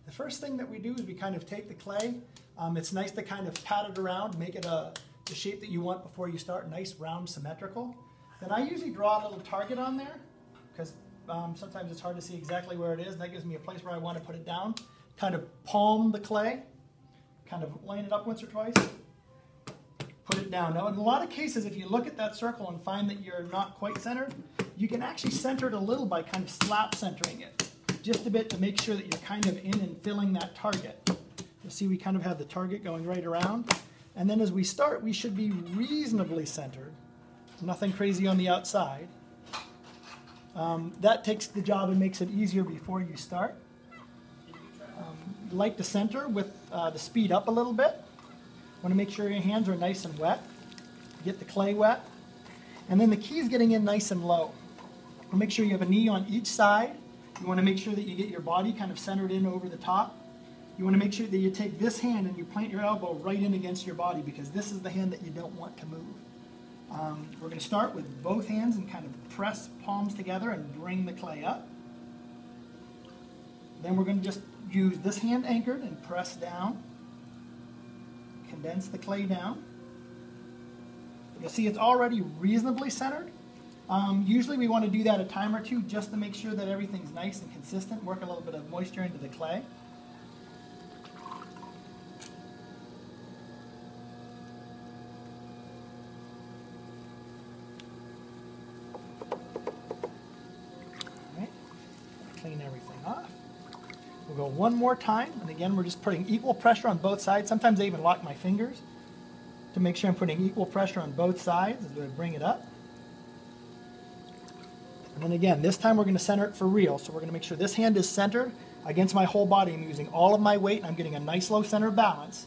The first thing that we do is we kind of take the clay. It's nice to kind of pat it around, make it the shape that you want before you start, nice, round, symmetrical. Then I usually draw a little target on there because sometimes it's hard to see exactly where it is. That gives me a place where I want to put it down. Kind of palm the clay, kind of line it up once or twice, put it down. Now in a lot of cases, if you look at that circle and find that you're not quite centered, you can actually center it a little by kind of slap centering it. Just a bit to make sure that you're kind of in and filling that target. You'll see we kind of have the target going right around. And then as we start, we should be reasonably centered. Nothing crazy on the outside. That takes the job and makes it easier before you start. You like to center with the speed up a little bit. Want to make sure your hands are nice and wet. Get the clay wet. And then the key is getting in nice and low. Make sure you have a knee on each side. You want to make sure that you get your body kind of centered in over the top. You want to make sure that you take this hand and you plant your elbow right in against your body because this is the hand that you don't want to move. We're going to start with both hands and kind of press palms together and bring the clay up. Then we're going to just use this hand anchored and press down. Condense the clay down. You'll see it's already reasonably centered. Usually we want to do that a time or two just to make sure that everything's nice and consistent. Work a little bit of moisture into the clay. Alright, clean everything off. We'll go one more time, and again we're just putting equal pressure on both sides. Sometimes I even lock my fingers to make sure I'm putting equal pressure on both sides as I bring it up. And then again, this time we're going to center it for real. So we're going to make sure this hand is centered against my whole body. I'm using all of my weight and I'm getting a nice low center balance.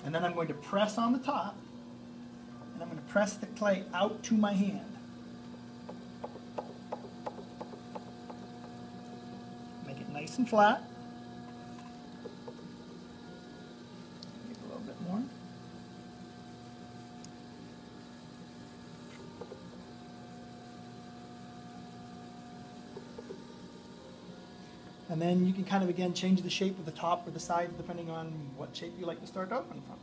And then I'm going to press on the top and I'm going to press the clay out to my hand. Make it nice and flat. Give it a little bit more. And then you can kind of, again, change the shape of the top or the sides depending on what shape you like to start to open from.